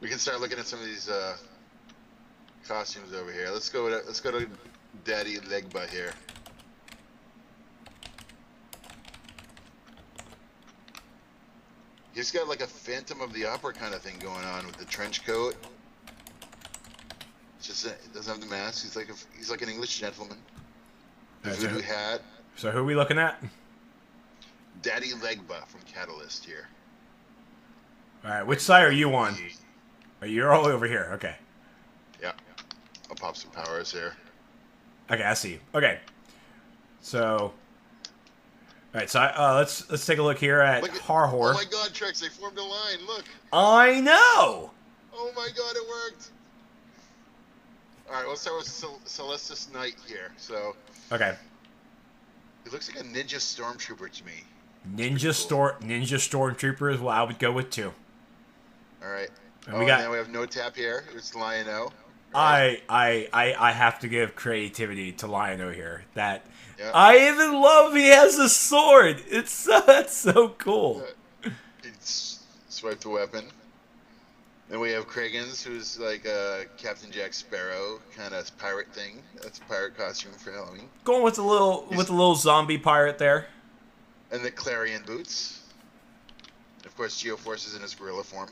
We can start looking at some of these costumes over here. Let's go to Daddy Legba here. He's got like a Phantom of the Opera kind of thing going on with the trench coat. It's just it doesn't have the mask. He's like an English gentleman. The voodoo hat. So who are we looking at? Daddy Legba from Catalyst here. All right, which side are you on? You're all over here. Okay. Yeah. I'll pop some powers here. Okay, I see. Okay. So, all right. So let's take a look here at Harhor. Oh my God, Trex! They formed a line. Look. I know. Oh my God, it worked. All right, let's start with Celestis Knight here. So. Okay. He looks like a ninja stormtrooper to me. Ninja stormtrooper is what I would go with too. All right. And and then we have No Tap here. It's Lion-O. Right? I have to give creativity to Lion-O here. That I even love he has a sword. That's so cool. It's swipe the weapon. Then we have Kragans, who's like a Captain Jack Sparrow kind of pirate thing. That's a pirate costume for Halloween. Going with a little zombie pirate there. And the Clarion boots. Of course, Geoforce is in his gorilla form.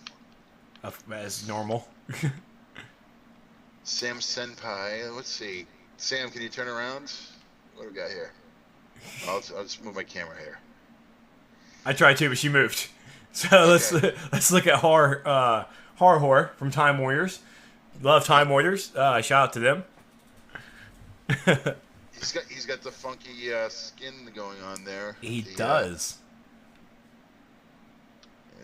As normal. Sam Senpai. Let's see. Sam, can you turn around? What do we got here? I'll just move my camera here. I tried to, but she moved. So let's look at Harhor from Time Warriors. Love Time Warriors. Shout out to them. He's got the funky skin going on there. He does.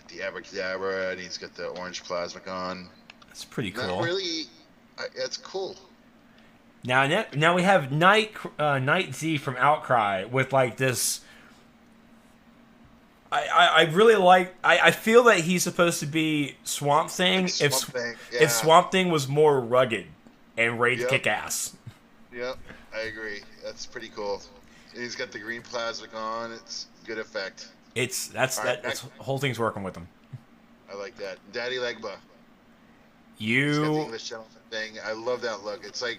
The Abracadabra, and he's got the orange plasmic on. That's pretty cool. Not really. That's cool. Now we have Night Z from Outcry with like this. I really like. I feel that he's supposed to be Swamp Thing. If Swamp Thing was more rugged and ready to kick ass. Yep, I agree. That's pretty cool. And he's got the green plasmic on. It's good effect. That's whole thing's working with him. I like that. Daddy Legba. He's got the English gentleman thing. I love that look. It's like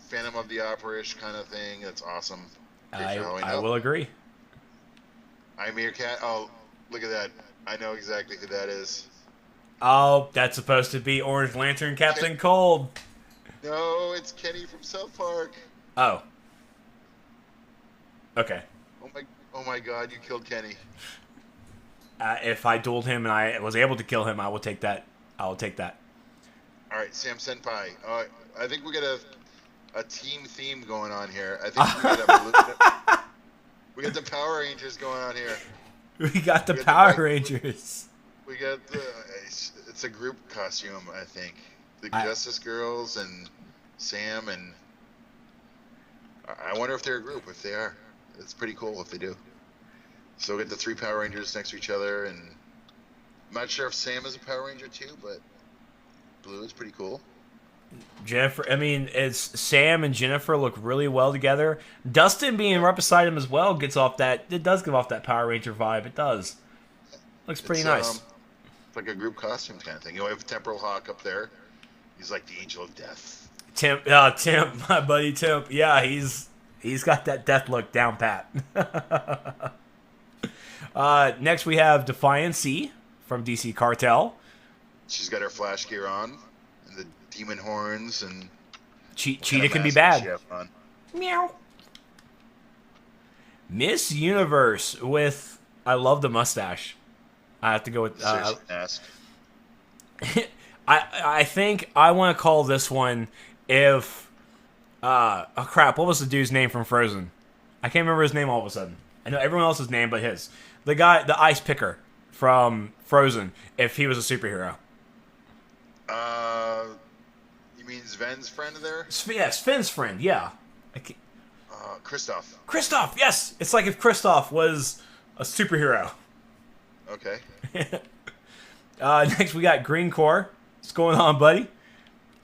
Phantom of the Opera-ish kind of thing. That's awesome. I will agree. I'm Meerkat. Oh, look at that. I know exactly who that is. Oh, that's supposed to be Orange Lantern Captain Cold. No, it's Kenny from South Park. Oh. Okay. Oh my God, you killed Kenny. If I dueled him and I was able to kill him, I will take that. I will take that. All right, Sam Senpai. I think we got a team theme going on here. I think we got the Power Rangers going on here. We got the Power Rangers. We got it's a group costume, I think. The Justice Girls and Sam, and I wonder if they're a group. If they are, it's pretty cool if they do. So we get the 3 Power Rangers next to each other, and I'm not sure if Sam is a Power Ranger too, but Blue is pretty cool. Jennifer, Sam and Jennifer look really well together. Dustin being right beside him as well it does give off that Power Ranger vibe. It does. Looks pretty nice. It's like a group costume kind of thing. You know, we have Temporal Hawk up there. He's like the Angel of Death. Temp, my buddy Temp. Yeah, he's got that death look down pat. Next we have Defiancy from DC Cartel. She's got her flash gear on, and the demon horns, and Cheetah can be bad. Meow. Miss Universe with I love the mustache. I have to go with I think I want to call this one if oh crap, what was the dude's name from Frozen? I can't remember his name all of a sudden. I know everyone else's name but his. The guy, the ice picker from Frozen, if he was a superhero. You mean Sven's friend there? Yeah, Sven's friend, yeah. Kristoff. Kristoff, yes! It's like if Kristoff was a superhero. Okay. Next we got Green Core. What's going on, buddy?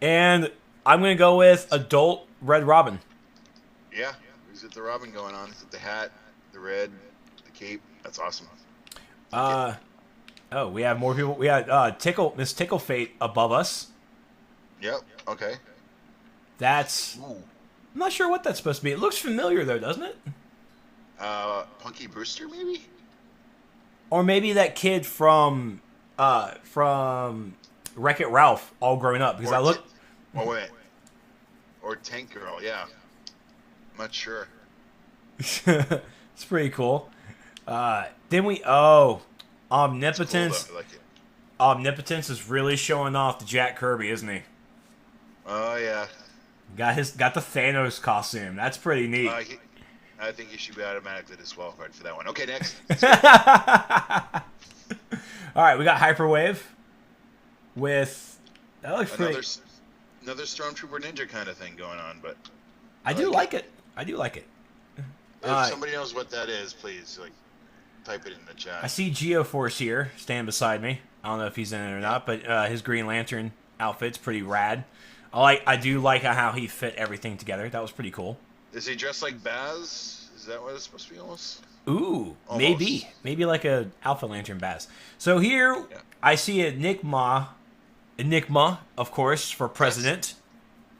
And I'm going to go with adult Red Robin. Yeah, he's got the Robin going on. He's got the hat, the red, the cape. That's awesome. Oh, we have more people. We had Miss Tickle Fate above us. Yep. Okay. That's. Ooh. I'm not sure what that's supposed to be. It looks familiar though, doesn't it? Punky Brewster, maybe? Or maybe that kid from Wreck-It Ralph, all grown up. Because Or I look. Oh wait. Or Tank Girl, yeah. I'm not sure. It's pretty cool. Then we Omnipotence. Cool, though. I like it. Omnipotence is really showing off the Jack Kirby, isn't he? Oh yeah. Got the Thanos costume. That's pretty neat. I think he should be automatically disqualified for that one. Okay, next. All right, we got Hyperwave with that looks pretty. Another Stormtrooper Ninja kind of thing going on, but I do like it. I do like it. If somebody knows what that is, please type it in the chat. I see Geoforce here, stand beside me. I don't know if he's in it or not, but his Green Lantern outfit's pretty rad. I do like how he fit everything together. That was pretty cool. Is he dressed like Baz? Is that what it's supposed to be almost? Ooh, almost. Maybe like a Alpha Lantern Baz. So here I see Enigma, of course, for president.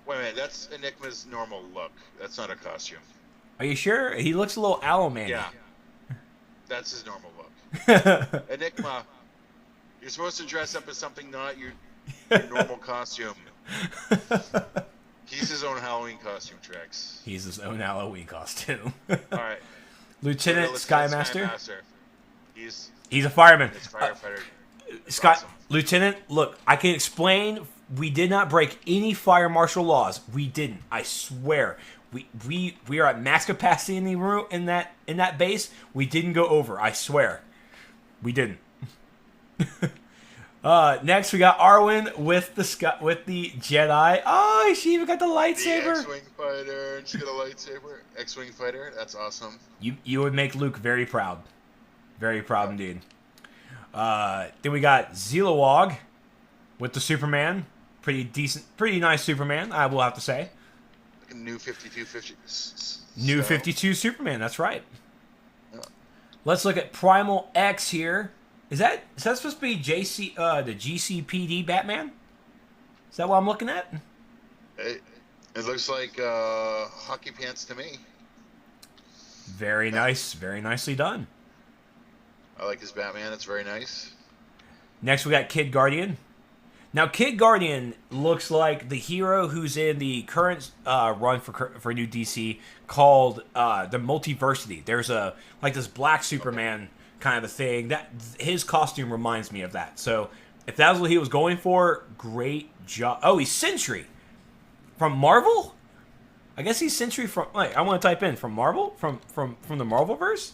Wait a minute, that's Enigma's normal look. That's not a costume. Are you sure? He looks a little Owl Man. Yeah, that's his normal look. Enigma, you're supposed to dress up as something not your normal costume. He's his own Halloween costume, Trex. He's his own Halloween costume. All right. Lieutenant Skymaster. He's a fireman. He's a firefighter. Awesome. Lieutenant, look, I can explain. We did not break any fire marshal laws. We didn't. I swear. We are at max capacity in the room in that base. We didn't go over. I swear. We didn't. Next we got Arwen with the Jedi. Oh, she even got the lightsaber. The X-wing fighter. She's got a lightsaber. X-wing fighter. That's awesome. You would make Luke very proud. Very proud indeed. Then we got Zilawog with the Superman. Pretty decent, pretty nice Superman, I will have to say. Like a new 5250. New 52 Superman, that's right. Yeah. Let's look at Primal X here. Is that supposed to be the GCPD Batman? Is that what I'm looking at? It looks like hockey pants to me. Very nice, very nicely done. I like his Batman. It's very nice. Next, we got Kid Guardian. Now, Kid Guardian looks like the hero who's in the current run for New DC called the Multiversity. There's this black Superman kind of a thing. That his costume reminds me of that. So, if that was what he was going for, great job. Oh, he's Sentry from Marvel. I guess he's Sentry from. Wait, I want to type in from Marvel from the Marvelverse.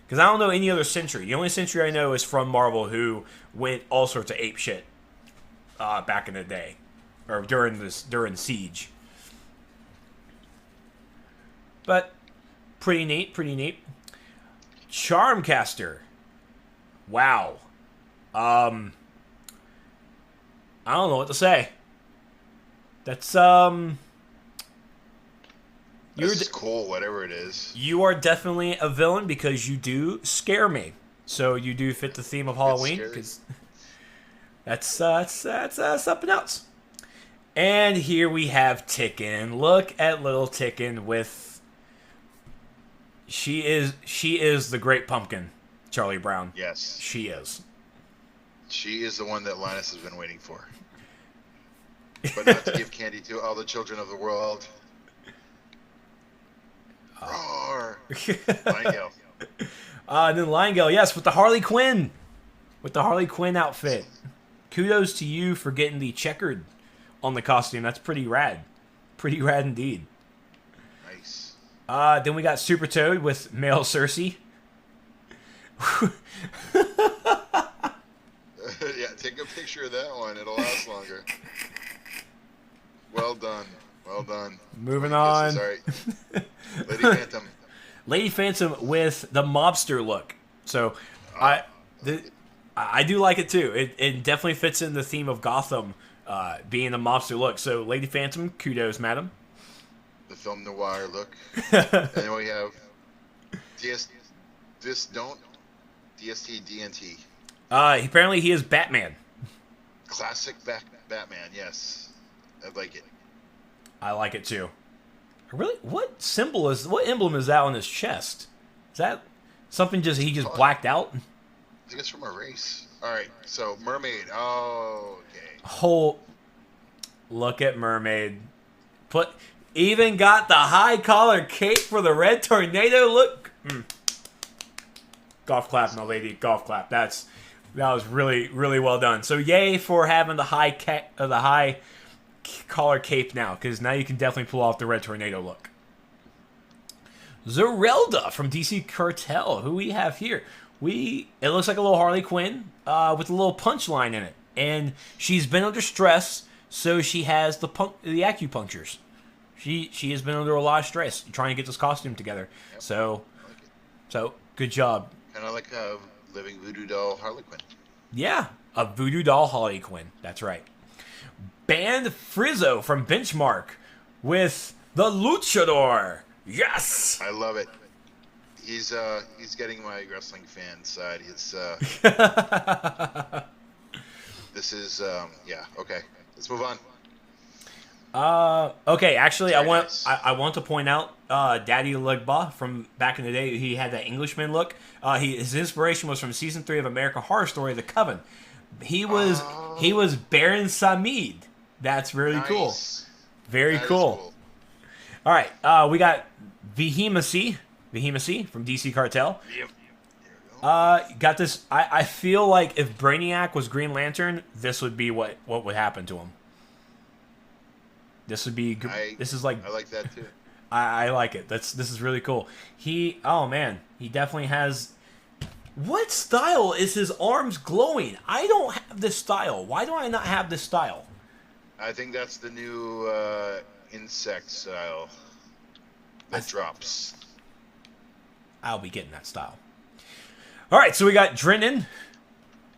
Because I don't know any other Sentry. The only Sentry I know is from Marvel who went all sorts of ape shit back in the day. Or during Siege. But, pretty neat, pretty neat. Charmcaster. Wow. I don't know what to say. That's, That's cool, whatever it is. You are definitely a villain because you do scare me. So you do fit the theme of Halloween because that's something else. And here we have Ticken. Look at little Ticken with. She is the Great Pumpkin, Charlie Brown. Yes, she is. She is the one that Linus has been waiting for. But not to give candy to all the children of the world. Roar! Lion-Gale. And then Lion-Gale, yes, with the Harley Quinn. With the Harley Quinn outfit. Kudos to you for getting the checkered on the costume. That's pretty rad. Pretty rad indeed. Nice. Then we got Super Toad with male Cersei. Yeah, take a picture of that one. It'll last longer. Well done. Well done. Moving on. All right. Lady Phantom. Lady Phantom with the mobster look. So I do like it too. It definitely fits in the theme of Gotham being a mobster look. So Lady Phantom, kudos, madam. The film noir look. And then we have this don't DST DNT. Apparently he is Batman. Classic Batman. Yes, I like it. I like it too. Really, what emblem is that on his chest? Is that something he just blacked out? I think it's from a race. All right, so mermaid. Oh, okay. Look at mermaid. Even got the high collar cape for the red tornado. Look. Golf clap, my lady. Golf clap. That was really, really well done. So yay for having the high collar cape now, because now you can definitely pull off the red tornado look. Zerelda from DC Cartel. Who we have here? It looks like a little Harley Quinn with a little punchline in it, and she's been under stress, so she has the acupunctures. She has been under a lot of stress trying to get this costume together. Yep. So good job. Kind of like a living voodoo doll Harley Quinn. Yeah, a voodoo doll Harley Quinn. That's right. Band Frizzo from Benchmark with the Luchador. Yes, I love it. He's getting my wrestling fan side. This is yeah, okay. Let's move on. Okay, actually, Very I nice. want to point out Daddy Legba from back in the day. He had that Englishman look. His inspiration was from season 3 of American Horror Story, The Coven. He was Baron Samid. That's really cool. Very cool. All right, we got Vehemency from DC Cartel. Yep. Got this. I feel like if Brainiac was Green Lantern, this would be what would happen to him. This would be. This is like. I like that too. I like it. This is really cool. Oh man, he definitely has. What style is his arms glowing? I don't have this style. Why do I not have this style? I think that's the new insect style that drops. I'll be getting that style. All right, so we got Drennan.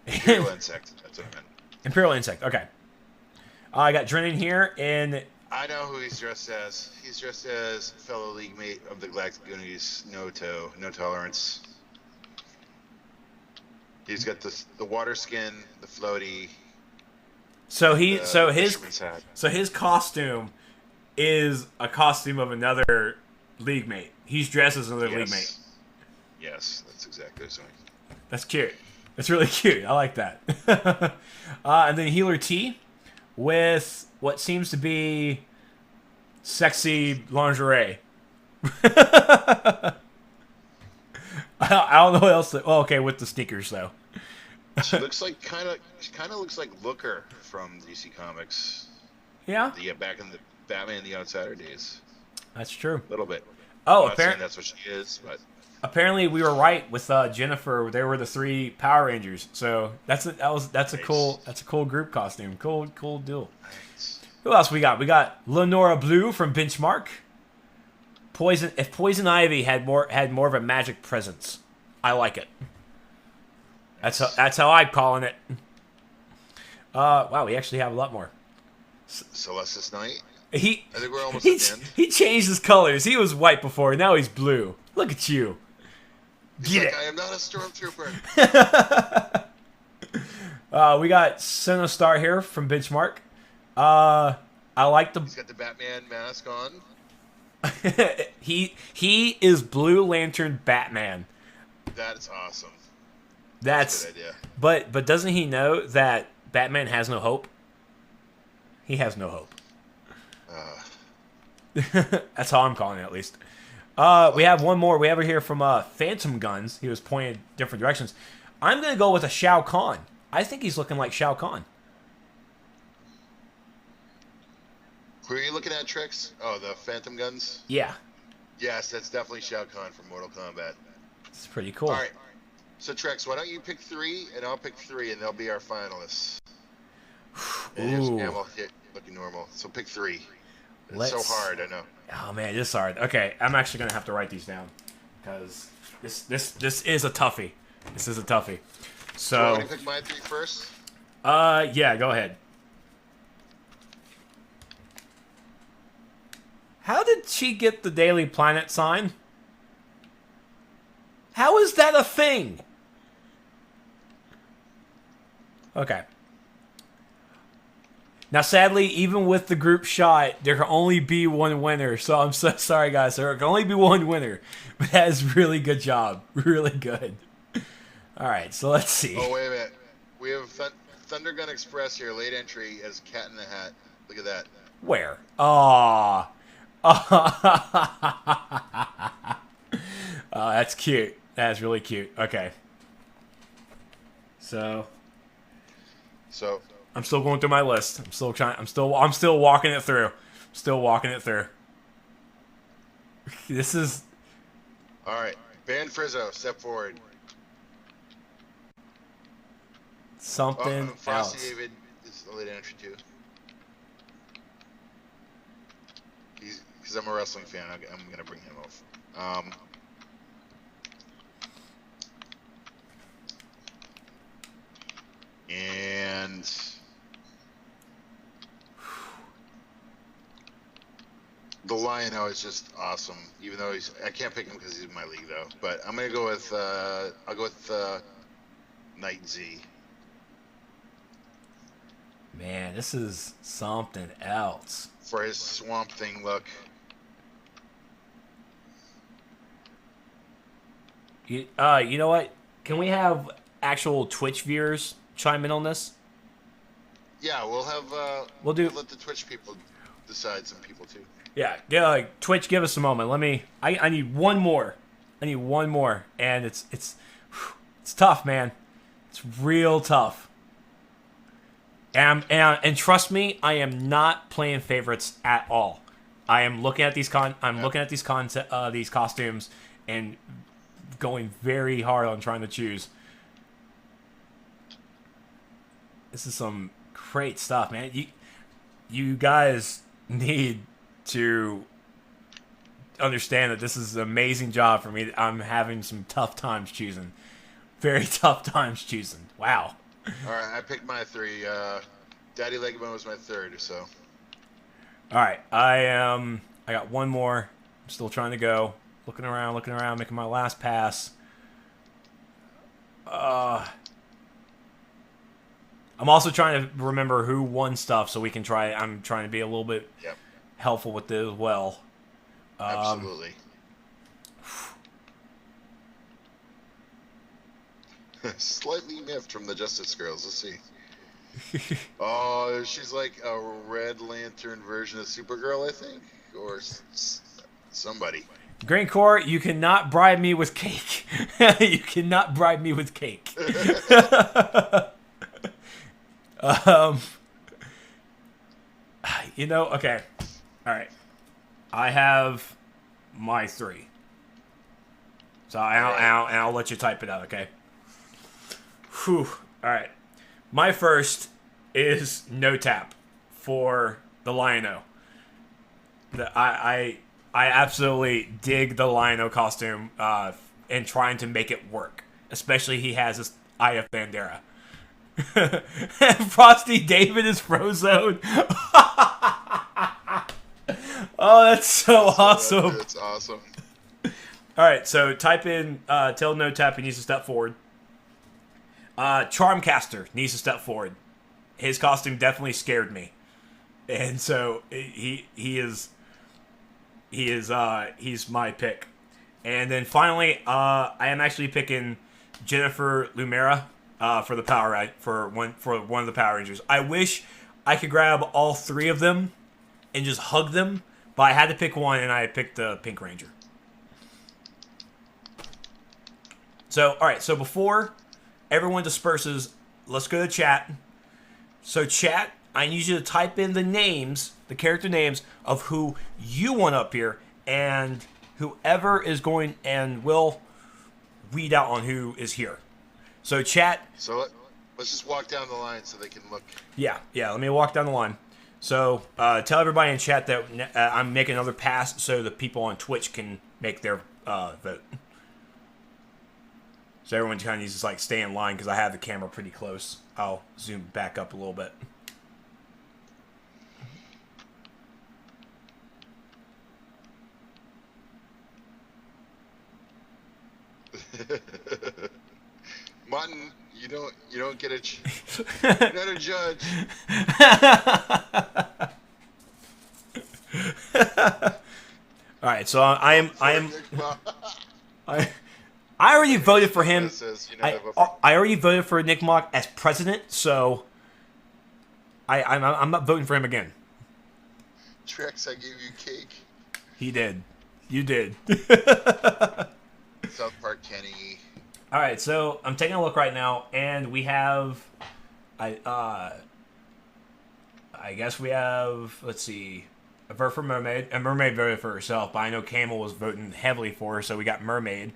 Imperial insect. That's what I meant. Imperial insect. Okay. I got Drennan here, and I know who he's dressed as. He's dressed as fellow league mate of the Galactic Goonies, No Tolerance. He's got the water skin, the floaty. So his costume is a costume of another league mate. He's dressed as another league mate. Yes, that's exactly what I'm saying. That's cute. That's really cute. I like that. And then Healer T with what seems to be sexy lingerie. I don't know what else. Okay, with the sneakers though. She looks like kind of looks like Looker from DC Comics. Yeah. Back in the Batman the Outsider days. That's true. A little bit. Oh, I'm not saying that's what she is, but apparently we were right with Jennifer. They were the 3 Power Rangers. So that's a cool group costume. Cool deal. Nice. Who else we got? We got Lenora Blue from Benchmark. If Poison Ivy had more of a magic presence, I like it. That's how I'm calling it. Wow, we actually have a lot more. Celestis Knight. I think we're almost at the end. He changed his colors. He was white before, now he's blue. Look at you. He's like, I am not a stormtrooper. We got Sinostar here from Benchmark. I like He's got the Batman mask on. he is Blue Lantern Batman. That's awesome. That's a good idea. But doesn't he know that Batman has no hope? He has no hope. That's how I'm calling it, at least. We have one more. We have it here from Phantom Guns. He was pointing different directions. I'm going to go with a Shao Kahn. I think he's looking like Shao Kahn. Who are you looking at, Trix? Oh, the Phantom Guns? Yeah. Yes, that's definitely Shao Kahn from Mortal Kombat. It's pretty cool. All right. So, Trex, why don't you pick 3, and I'll pick 3, and they'll be our finalists. And here's Camel looking normal. So pick 3. It's so hard, I know. Oh man, this is hard. Okay, I'm actually gonna have to write these down because this is a toughie. This is a toughie. So you want me to pick my 3 first? Yeah, go ahead. How did she get the Daily Planet sign? How is that a thing? Okay. Now, sadly, even with the group shot, there can only be one winner. So I'm so sorry, guys. There can only be one winner. But that is really good job. Really good. All right, so let's see. Oh, wait a minute. We have Thundergun Express here, late entry as Cat in the Hat. Look at that. Where? Aww. Oh, that's cute. That's really cute. Okay. So I'm still going through my list. I'm still walking it through. Still walking it through. This is all right. Ban Frizzo, step forward. something Frosty else. David is a late entry too. Because I'm a wrestling fan, I'm gonna bring him off. And the Lion-O is just awesome. Even though I can't pick him because he's in my league though. But I'm gonna go with I'll go with Night Z. Man, this is something else. For his Swamp Thing look. You know what? Can we have actual Twitch viewers chime in on this? Yeah, we'll have. We'll let the Twitch people decide. Some people too. Yeah. Twitch, give us a moment. I need one more. And it's tough, man. It's real tough. And trust me, I am not playing favorites at all. I am looking at these these costumes and going very hard on trying to choose. This is some great stuff, man. You guys need to understand that this is an amazing job for me. I'm having some tough times choosing. Very tough times choosing. Wow. All right, I picked my three. Daddy Legamo was my third, so. All right, I got one more. I'm still trying to go. Looking around, making my last pass. I'm also trying to remember who won stuff so we can try. I'm trying to be a little bit helpful with this as well. Absolutely. Slightly miffed from the Justice Girls. Let's see. Oh, she's like a Red Lantern version of Supergirl, I think, or somebody. Green Core, you cannot bribe me with cake. You cannot bribe me with cake. Okay. All right. I have my three. So I'll let you type it out, okay? Whew. All right. My first is No Tap for the Lion-O. I absolutely dig the Lion-O costume and trying to make it work. Especially he has this Eye of Bandera. Frosty David is Frozone. Oh, that's so awesome. That's awesome. Alright, so type in tell No Tap he needs to step forward. Charmcaster needs to step forward. His costume definitely scared me. And so he's my pick. And then finally, I am actually picking Jennifer Lumera for the for one of the Power Rangers. I wish I could grab all three of them and just hug them, but I had to pick one, and I picked the Pink Ranger. So, all right. So before everyone disperses, let's go to chat. So chat, I need you to type in the character names of who you want up here, and whoever is going and will weed out on who is here. So chat. So let's just walk down the line so they can look. Yeah. Let me walk down the line. So tell everybody in chat that I'm making another pass so the people on Twitch can make their vote. So everyone kind of needs to like stay in line because I have the camera pretty close. I'll zoom back up a little bit. Martin, you don't get you're not a judge. All right, so I am For I am Nick Mock. I I already voted for him. That says you know I to vote for I already voted for Nick Mock as president, so I'm not voting for him again. Trex. I gave you cake. He did. You did. South Park Kenny. All right, so I'm taking a look right now, and we have, I guess we have. Let's see, a vote for Mermaid, and Mermaid voted for herself, but I know Camel was voting heavily for her, so we got Mermaid.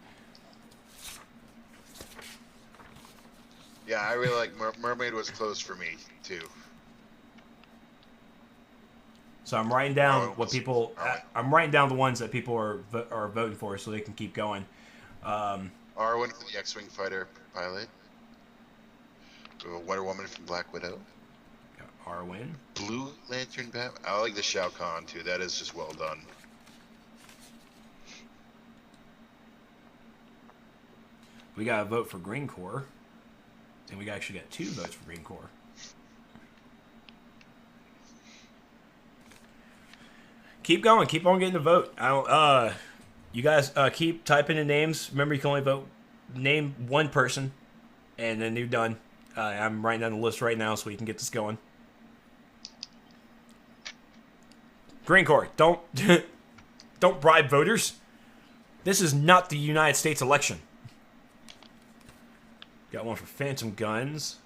Yeah, I really like Mermaid was close for me too. So I'm writing down Arwen what was- people. Arwen. I'm writing down the ones that people are voting for, so they can keep going. Arwen for the X-wing fighter pilot. We have a Wonder Woman from Black Widow. Arwen. Blue Lantern Batman. I like the Shao Kahn too. That is just well done. We got a vote for Green Corps, and we actually got 2 votes for Green Corps. Keep going. Keep on getting the vote. I don't. You guys keep typing in names. Remember, you can only vote name one person, and then you're done. I'm writing down the list right now so we can get this going. Green Corps, don't don't bribe voters. This is not the United States election. Got one for Phantom Guns.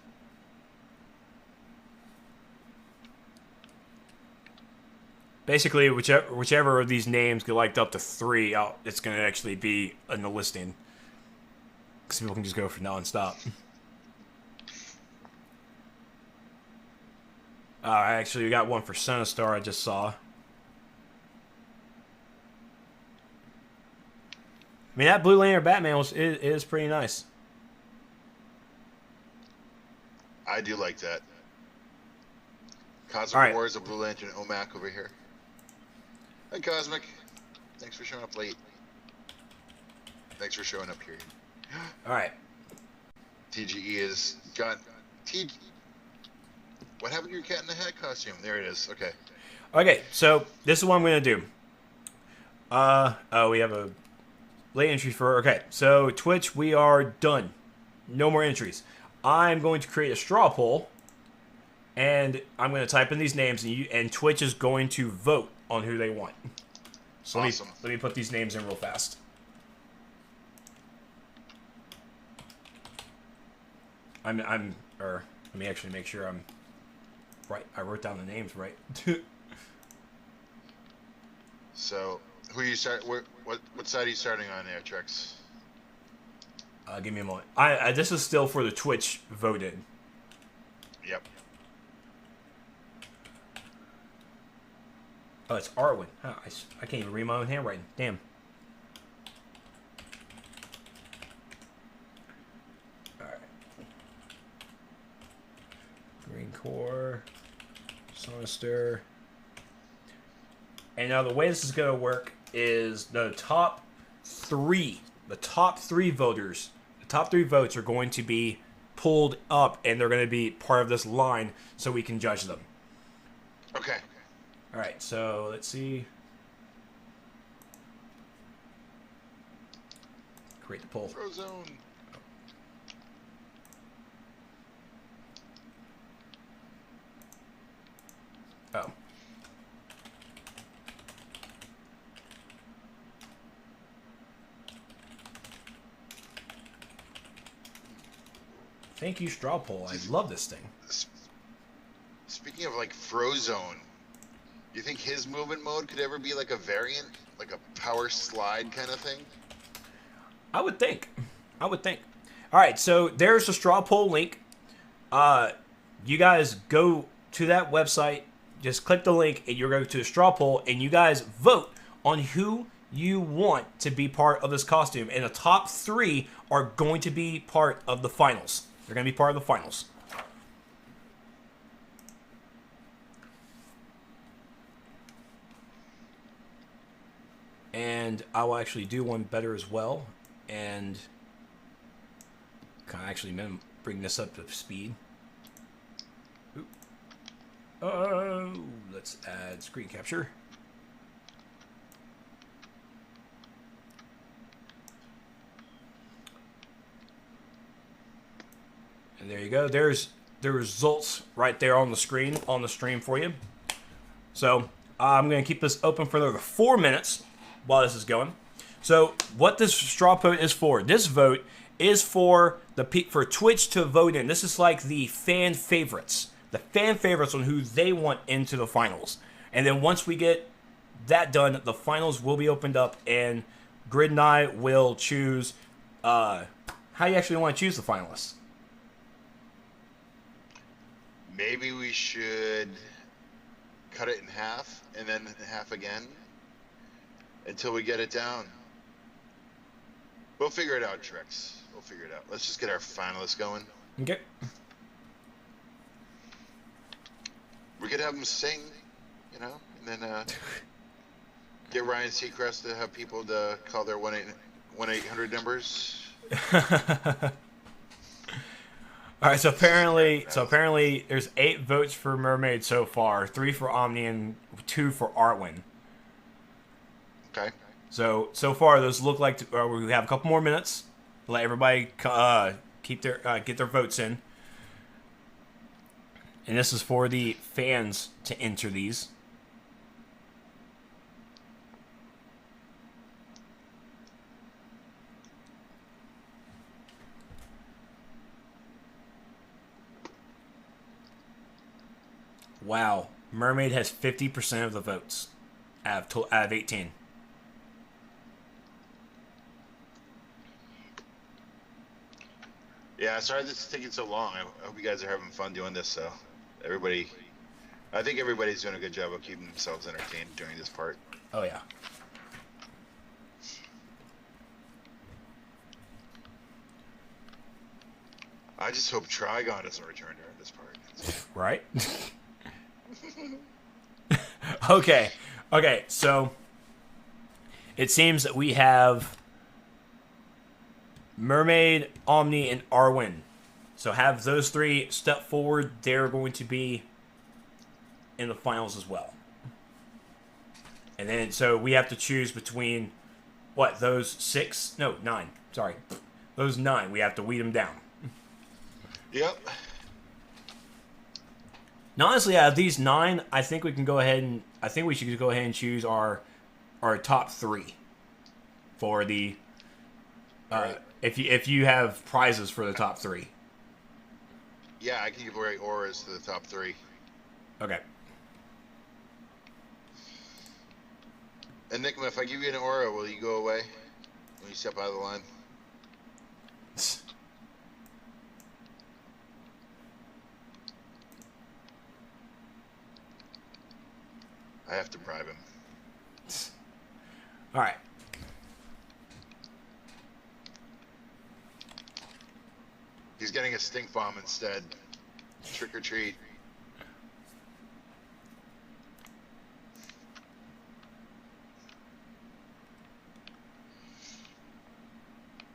Basically, whichever of these names get liked up to 3, it's going to actually be in the listing. Because people can just go for non-stop. Actually, we got one for Sinistar I just saw. I mean, that Blue Lantern Batman is pretty nice. I do like that. Cosmic All right. Wars of Blue Lantern OMAC over here. Hi, Cosmic. Thanks for showing up late. Thanks for showing up here. All right. TGE is got What happened to your Cat in the Hat costume? There it is. Okay. Okay, so this is what I'm going to do. We have a late entry for... Okay, so Twitch, we are done. No more entries. I'm going to create a straw poll, and I'm going to type in these names, and Twitch is going to vote on who they want. So Awesome. let me put these names in real fast. Let me actually make sure I'm right. I wrote down the names right. So, who you start? What side are you starting on there, Trex? Give me a moment. This is still for the Twitch voted. Yep. Oh, it's Arwen. Oh, I can't even read my own handwriting. Damn. Alright. Green Corps. Sinister. And now the way this is going to work is the top 3 voters, the top 3 votes are going to be pulled up, and they're going to be part of this line so we can judge them. Okay. All right, so let's see. Create the poll. Frozone. Oh. Thank you, Straw Poll. I love this thing. Speaking of like Frozone, you think his movement mode could ever be like a variant, like a power slide kind of thing? I would think. All right, so there's the Straw Poll link. You guys go to that website, just click the link, and you're going to the Straw Poll, and you guys vote on who you want to be part of this costume. And the top 3 are going to be part of the finals. They're going to be part of the finals. And I will actually do one better as well. And Can I actually bring this up to speed? Let's add screen capture. And there you go. There's the results right there on the screen, on the stream for you. So I'm going to keep this open for another 4 minutes while this is going. So what this straw vote is for? This vote is for for Twitch to vote in. This is like the fan favorites. The fan favorites on who they want into the finals. And then once we get that done, the finals will be opened up, and Grid and I will choose how you actually want to choose the finalists. Maybe we should cut it in half and then in half again until we get it down. We'll figure it out, Trex. We'll figure it out. Let's just get our finalists going. Okay. We could have them sing, and then get Ryan Seacrest to have people to call their 1-800 numbers. All right, so apparently there's 8 votes for Mermaid so far, 3 for Omni and 2 for Arwen. Okay. So far those look like we have a couple more minutes. Let everybody get their votes in. And this is for the fans to enter these. Wow. Mermaid has 50% of the votes out of 18. Yeah, sorry this is taking so long. I hope you guys are having fun doing this. So, I think everybody's doing a good job of keeping themselves entertained during this part. Oh yeah. I just hope Trigon doesn't return during this part. Right? Okay, so it seems that we have Mermaid, Omni, and Arwen. So have those 3 step forward. They're going to be in the finals as well. And then, so we have to choose between, those 6? No, 9. Sorry. Those 9. We have to weed them down. Yep. Now, honestly, out of these 9, I think we should go ahead and choose our top 3 for the Right. if you have prizes for the top 3. Yeah, I can give away auras to the top 3. Okay. And Nickma, if I give you an aura, will you go away when you step out of the line? I have to bribe him. All right. He's getting a stink bomb instead. Trick or treat.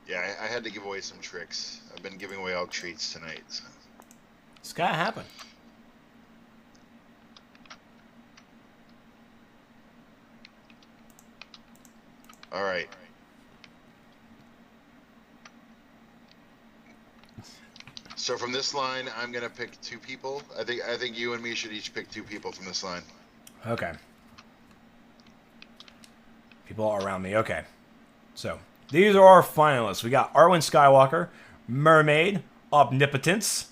Yeah, I had to give away some tricks. I've been giving away all treats tonight. So. It's gotta happen. All right. So from this line, I'm gonna pick 2 people. I think you and me should each pick 2 people from this line. Okay. People all around me. Okay. So these are our finalists. We got Arwen Skywalker, Mermaid, Omnipotence,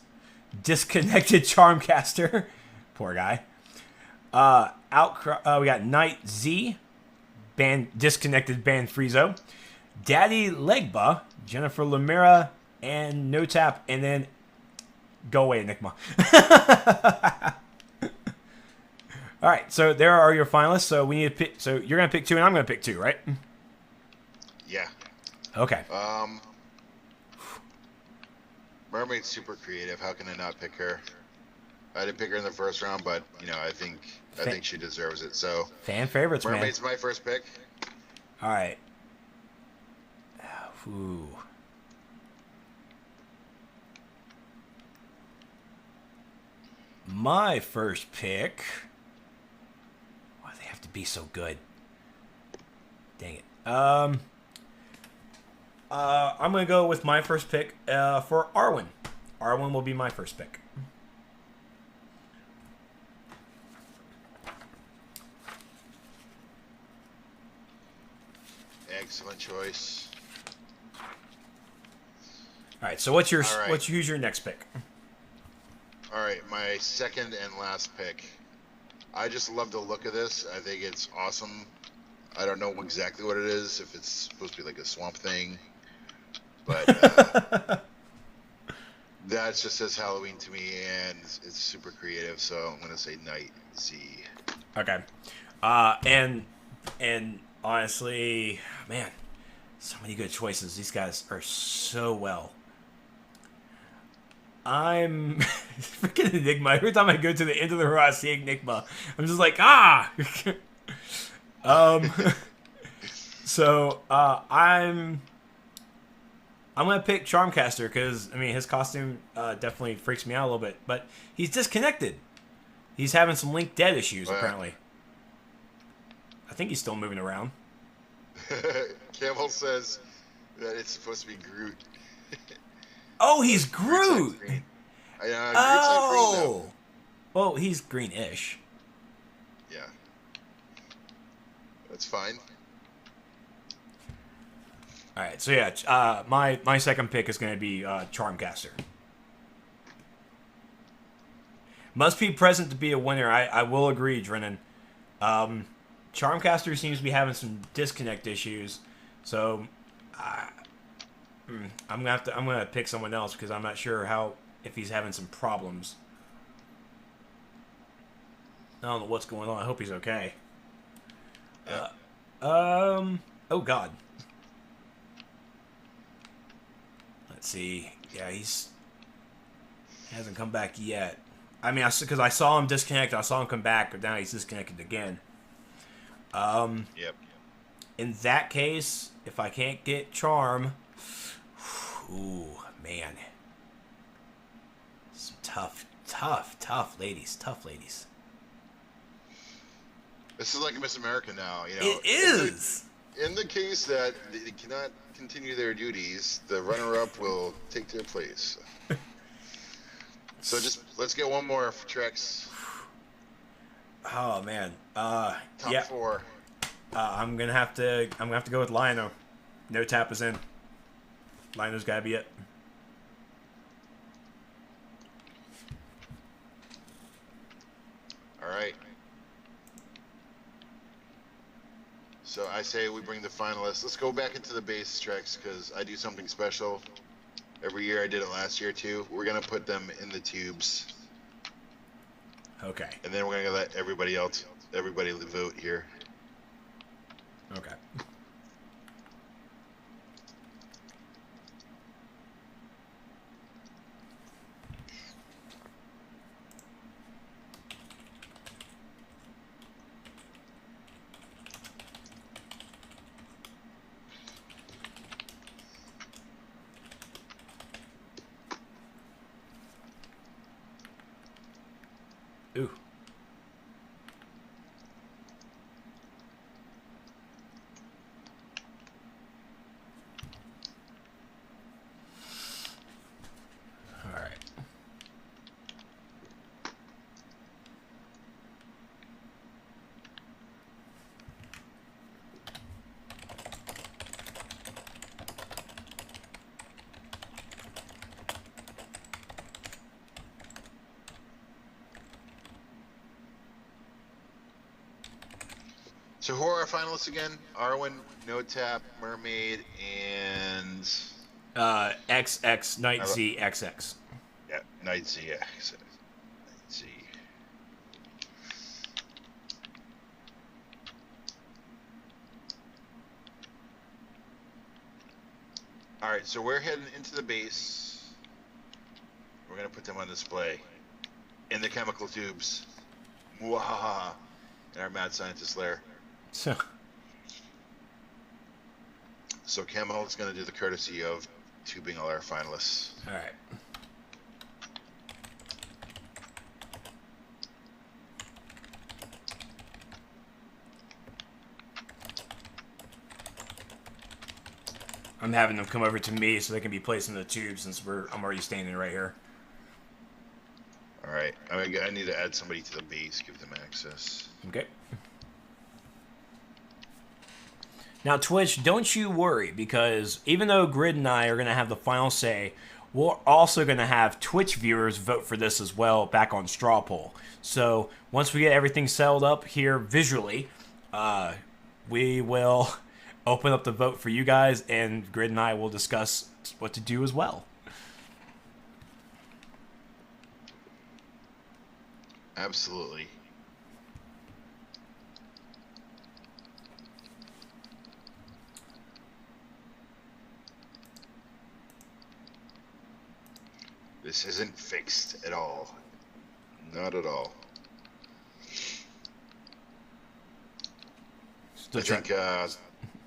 Disconnected Charmcaster, poor guy. We got Knight Z, Disconnected Band Friezo, Daddy Legba, Jennifer Lemira, and No Tap, and then go away, Nickma. All right, so there are your finalists. So we need to pick. So you're gonna pick 2, and I'm gonna pick 2, right? Yeah. Okay. Mermaid's super creative. How can I not pick her? I didn't pick her in the first round, but I think she deserves it. So fan favorites, Mermaid's man. my first pick. All right. Ooh. my first pick. Why do they have to be so good? Dang it. I'm gonna go with my first pick for Arwen. Arwen will be my first pick. Excellent choice. All right. So what's your right. who's your next pick? All right, my second and last pick. I just love the look of this. I think it's awesome. I don't know exactly what it is. If it's supposed to be like a swamp thing, but that just says Halloween to me, and it's super creative. So I'm gonna say Night Z. Okay. And honestly, man, so many good choices. These guys are so well. I'm freaking Enigma. Every time I go to the end of the row, I see Enigma. I'm just like, ah. So I'm gonna pick Charmcaster because I mean his costume definitely freaks me out a little bit, but he's disconnected. He's having some Link Dead issues apparently. I think he's still moving around. Campbell says that it's supposed to be Groot. Oh, he's Groot. Groot's not green though. Well, he's greenish. Yeah, that's fine. All right, so yeah, my second pick is going to be Charmcaster. Must be present to be a winner. I will agree, Drennan. Charmcaster seems to be having some disconnect issues, so I'm gonna pick someone else because I'm not sure if he's having some problems. I don't know what's going on. I hope he's okay. Oh God. Let's see. Yeah, he hasn't come back yet. I mean, because I saw him disconnect, I saw him come back, but now he's disconnected again. Yep. In that case, if I can't get Charm, ooh, man, some tough ladies. This is like Miss America now, you know. It is. In the case that they cannot continue their duties, the runner-up will take their place. So just let's get one more for Trex. Oh man. Top four. I'm gonna have to go with Lino. No tap is in. Lino's gotta be it. All right. So I say we bring the finalists. Let's go back into the base, Trex, because I do something special. Every year I did it last year too. We're gonna put them in the tubes. Okay. And then we're gonna let everybody vote here. Okay. Ooh. All right. So who are our finalists again? Arwen, No Tap, Mermaid, and XX Night Z XX. yeah, Night Z. Yeah, Night Z. All right, so we're heading into the base. We're gonna put them on display in the chemical tubes. Mwahaha! In our mad scientist lair. So Camel is going to do the courtesy of tubing all our finalists. All right. I'm having them come over to me so they can be placed in the tube since I'm already standing right here. All right. I need to add somebody to the base, give them access. Okay. Now, Twitch, don't you worry, because even though Grid and I are going to have the final say, we're also going to have Twitch viewers vote for this as well back on Straw Poll. So once we get everything settled up here visually, we will open up the vote for you guys, and Grid and I will discuss what to do as well. Absolutely. This isn't fixed at all. Not at all. I think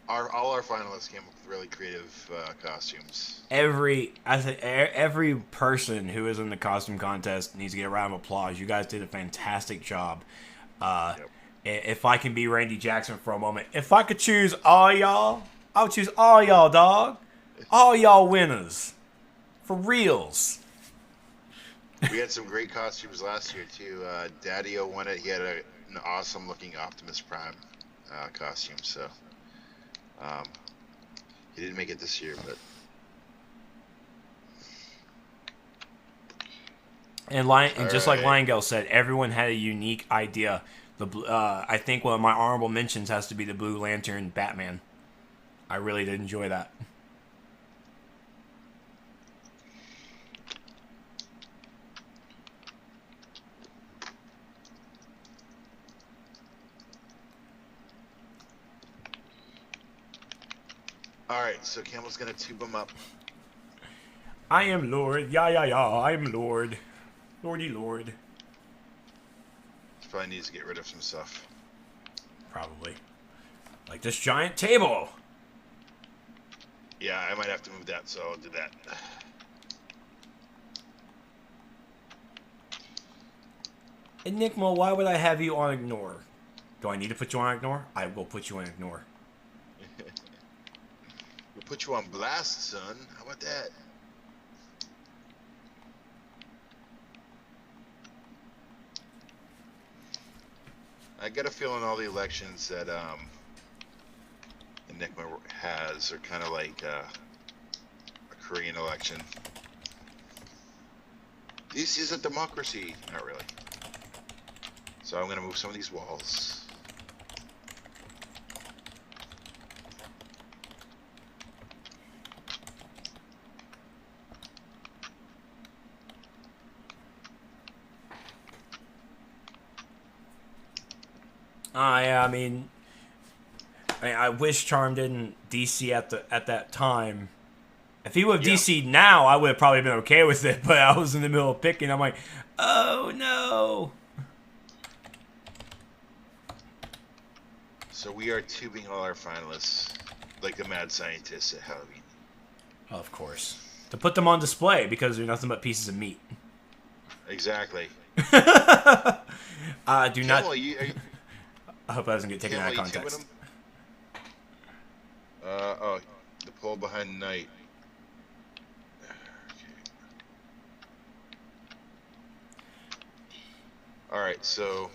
all our finalists came up with really creative costumes. Every person who is in the costume contest needs to get a round of applause. You guys did a fantastic job. Yep. If I can be Randy Jackson for a moment, if I could choose all y'all, I would choose all y'all, dog. All y'all winners. For reals. We had some great costumes last year, too. Daddy-O won it. He had an awesome-looking Optimus Prime costume, so... he didn't make it this year, but... And just like Liongale said, everyone had a unique idea. I think one of my honorable mentions has to be the Blue Lantern Batman. I really did enjoy that. Alright, so Camel's gonna tube him up. I am Lord. Yeah, I am Lord. Lordy Lord. Probably needs to get rid of some stuff. Probably. Like this giant table. Yeah, I might have to move that, so I'll do that. Enigma, why would I have you on ignore? Do I need to put you on ignore? I will put you on ignore. We'll put you on blast, son. How about that? I got a feeling all the elections that Enigma has are kind of like a Korean election. This is a democracy. Not really. So I'm going to move some of these walls. I mean, I wish Charm didn't DC at that time. If he would have DC'd now, I would have probably been okay with it. But I was in the middle of picking. I'm like, oh no. So we are tubing all our finalists like the mad scientists at Halloween. Of course, to put them on display because they're nothing but pieces of meat. Exactly. Do not. I hope that doesn't get taken out of context. Oh, the pole behind night. Okay. Alright, so...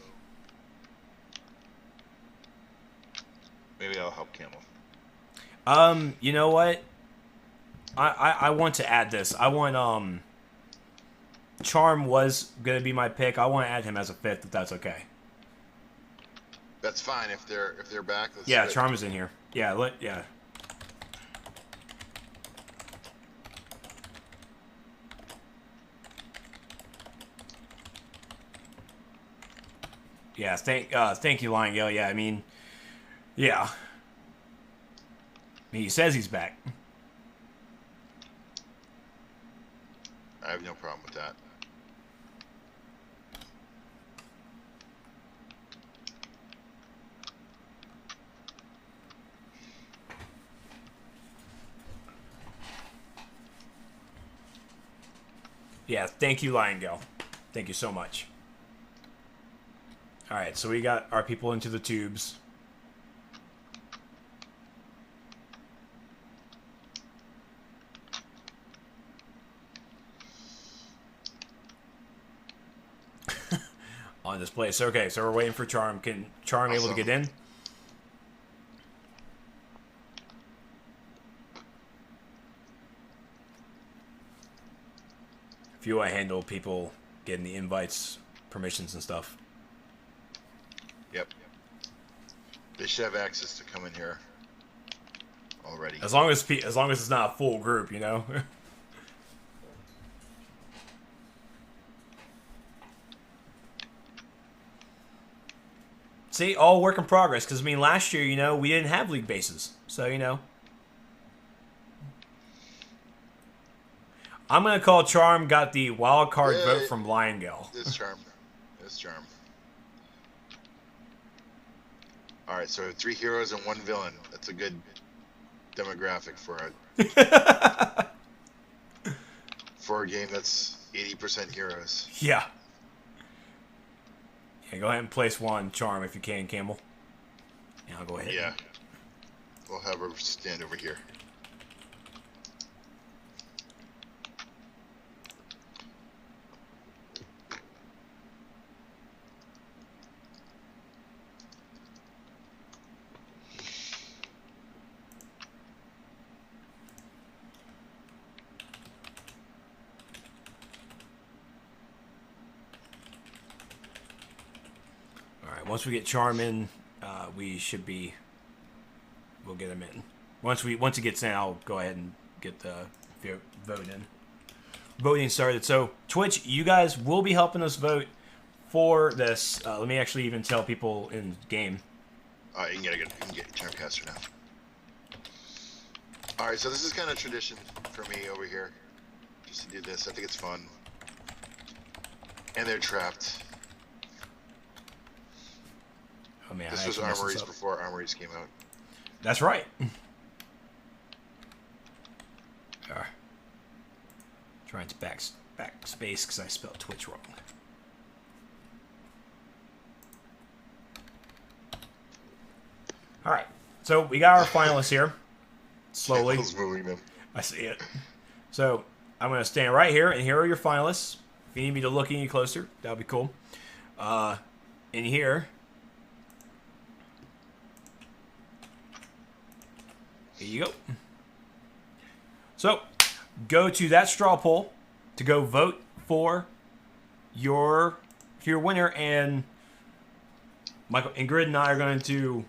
maybe I'll help Camel. You know what? I want to add this. I want, Charm was going to be my pick. I want to add him as a fifth, if that's okay. That's fine if they're back. Yeah, Charm is in here. Yeah, yeah. Yeah, thank you, Lion. Yeah, I mean, yeah. He says he's back. I have no problem with that. Yeah, thank you, Liongale. Thank you so much. Alright, so we got our people into the tubes. on this place. Okay, so we're waiting for Charm. Can Charm able to get in? If you want to handle people getting the invites, permissions, and stuff. Yep. They should have access to come in here already. As long as it's not a full group, you know. See, all work in progress. Because I mean, last year, you know, we didn't have league bases, so you know. I'm gonna call Charm got the wild card vote from Liongale. This Charm. This Charm. Alright, so 3 heroes and 1 villain. That's a good demographic for a game that's 80% heroes. Yeah. Yeah, go ahead and place 1 Charm if you can, Campbell. Yeah, I'll go ahead. Yeah. We'll have her stand over here. Once we get Charm in, we should be. We'll get him in. Once he gets in, I'll go ahead and get the vote in. Voting started. So Twitch, you guys will be helping us vote for this. Let me actually even tell people in game. You can get Charmcaster now. All right, so this is kind of tradition for me over here, just to do this. I think it's fun. And they're trapped. Oh, man, this was Armories before Armories came out. That's right. Trying to backspace because I spelled Twitch wrong. All right, so we got our finalists here. Slowly, moving them. I see it. So I'm gonna stand right here, and here are your finalists. If you need me to look any closer, that would be cool. In here. Here you go. So, go to that straw poll to go vote for your winner, and Michael, Ingrid, and I are going to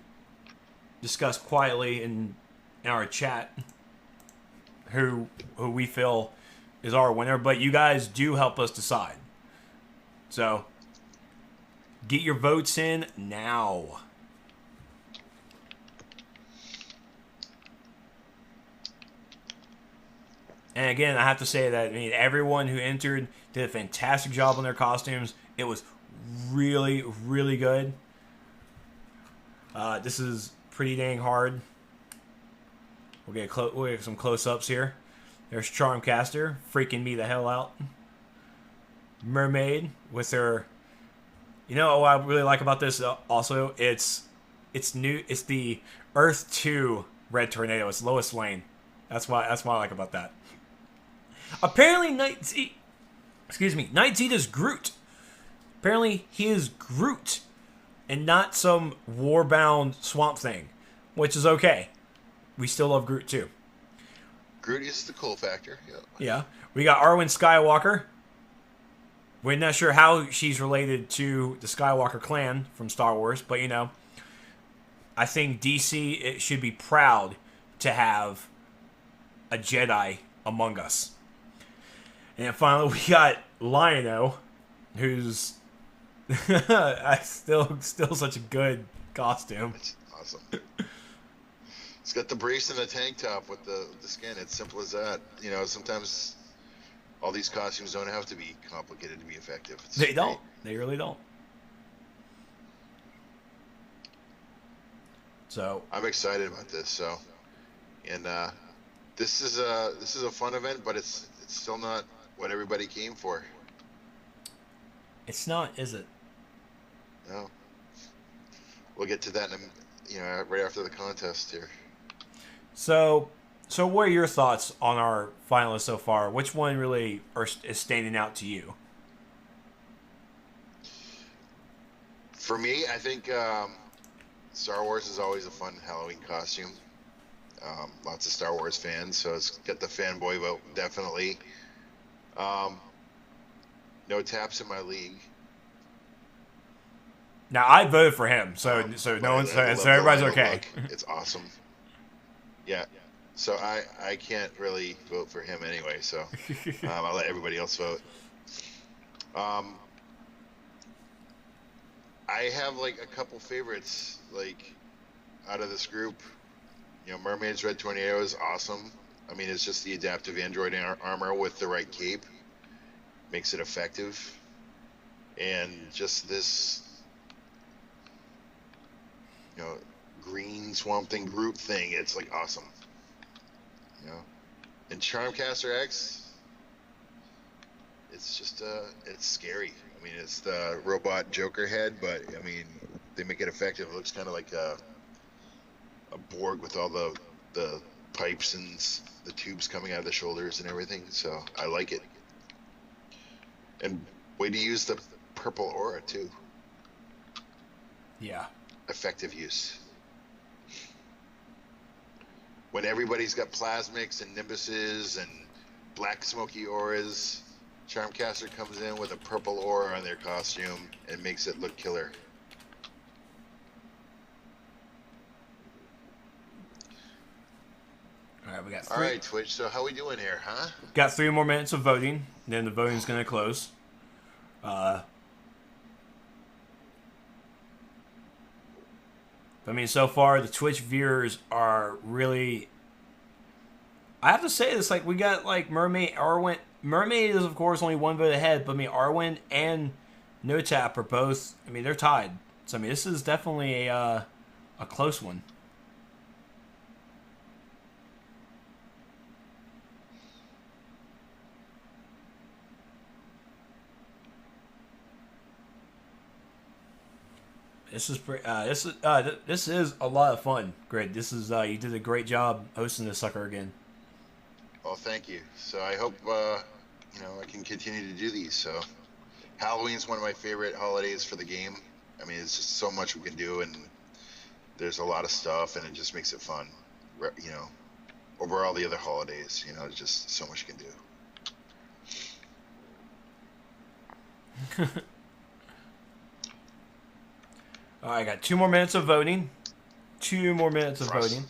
discuss quietly in our chat who we feel is our winner. But you guys do help us decide. So, get your votes in now. And again, I have to say that everyone who entered did a fantastic job on their costumes. It was really, really good. This is pretty dang hard. We'll get some close-ups here. There's Charmcaster, freaking me the hell out. Mermaid with her. You know what I really like about this? Also, it's new. It's the Earth 2 Red Tornado. It's Lois Lane. That's what I like about that. Apparently, Night Seed is Groot. Apparently, he is Groot, and not some war-bound Swamp Thing, which is okay. We still love Groot too. Groot is the cool factor. Yep. Yeah, we got Arwen Skywalker. We're not sure how she's related to the Skywalker clan from Star Wars, but I think DC should be proud to have a Jedi among us. And finally, we got Lion-O, who's still such a good costume. It's awesome. It's got the brace and the tank top with the skin. It's simple as that. Sometimes all these costumes don't have to be complicated to be effective. They don't. They really don't. So I'm excited about this. So, and this is a fun event, but it's still not what everybody came for. It's not, is it? No. We'll get to that right after the contest here. So what are your thoughts on our finalists so far? Which one really is standing out to you? For me, I think Star Wars is always a fun Halloween costume. Lots of Star Wars fans, so it's got the fanboy vote, definitely. No taps in my league. Now I voted for him, so no one's so everybody's okay. It's awesome. Yeah. So I can't really vote for him anyway, so I'll let everybody else vote. I have like a couple favorites like out of this group. You know, Mermaid's Red Tornado is awesome. I mean, it's just the adaptive android armor with the right cape makes it effective, and just this, you know, green Swamp Thing group thing. It's like awesome. You know, and Charmcaster X, it's just it's scary. I mean, it's the robot Joker head, but I mean, they make it effective. It looks kind of like a Borg with all the pipes and the tubes coming out of the shoulders and everything. So I like it. And way to use the purple aura too. Yeah. Effective use. When everybody's got plasmics and nimbuses and black smoky auras, Charmcaster comes in with a purple aura on their costume and makes it look killer. All right, we got All right, Twitch. So how we doing here, huh? Got 3 more minutes of voting. Then the voting's gonna close. I mean, so far the Twitch viewers are really. I have to say this, like we got like Mermaid, Arwen. Mermaid is of course only 1 vote ahead, but I mean Arwen and No Tap are both. I mean they're tied. So I mean this is definitely a close one. This is this is a lot of fun, Grid. This is you did a great job hosting this sucker again. Well, thank you. So I hope you know I can continue to do these. So Halloween's one of my favorite holidays for the game. I mean, it's just so much we can do, and there's a lot of stuff, and it just makes it fun. You know, over all the other holidays, you know, it's just so much you can do. All right, I got 2 more minutes of voting. 2 more minutes of voting.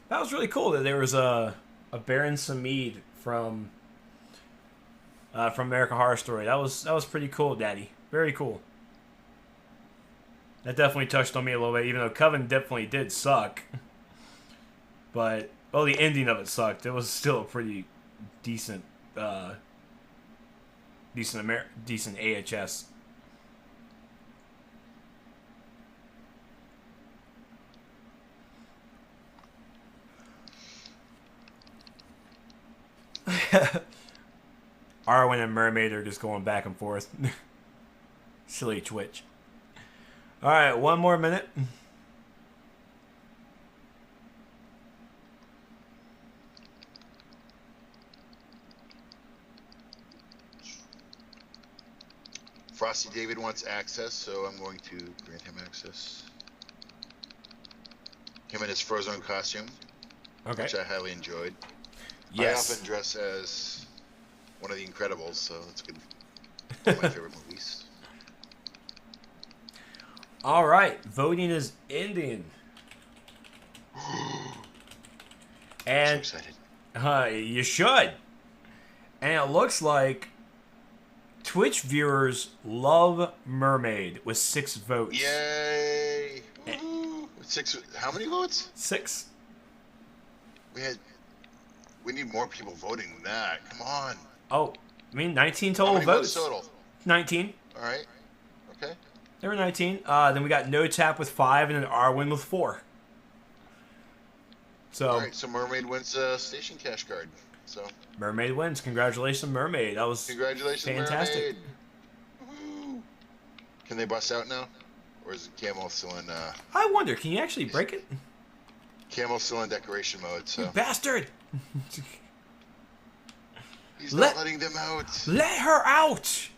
That was really cool that there was a Baron Samid from American Horror Story. That was pretty cool, Daddy. Very cool. That definitely touched on me a little bit, even though Coven definitely did suck. But, well, the ending of it sucked. It was still a pretty decent, decent AHS. Arwen and Mermaid are just going back and forth. Silly Twitch. Alright, 1 more minute. Frosty David wants access, so I'm going to grant him access. Him in his Frozone costume, Okay. which I highly enjoyed. Yes. I often dress as one of the Incredibles, so that's good. One of my favorite movies. All right, voting is ending. And I'm so excited. You should. And it looks like Twitch viewers love Mermaid with 6 votes. Yay! Woo! 6. How many votes? 6. We need more people voting than that. Come on. Oh, I mean 19 How total many votes. total? 19. All right. Okay. There were 19. Then we got No Tap with 5 and then Arwen with 4. So All right. So Mermaid wins Station Cash card. So Mermaid wins. Congratulations, Mermaid. That was congratulations, fantastic. Mermaid. Woo. Can they bust out now, or is Camel still in? I wonder, can you actually break it? Camel's still in decoration mode, so Bastard! he's not letting them out. Let her out!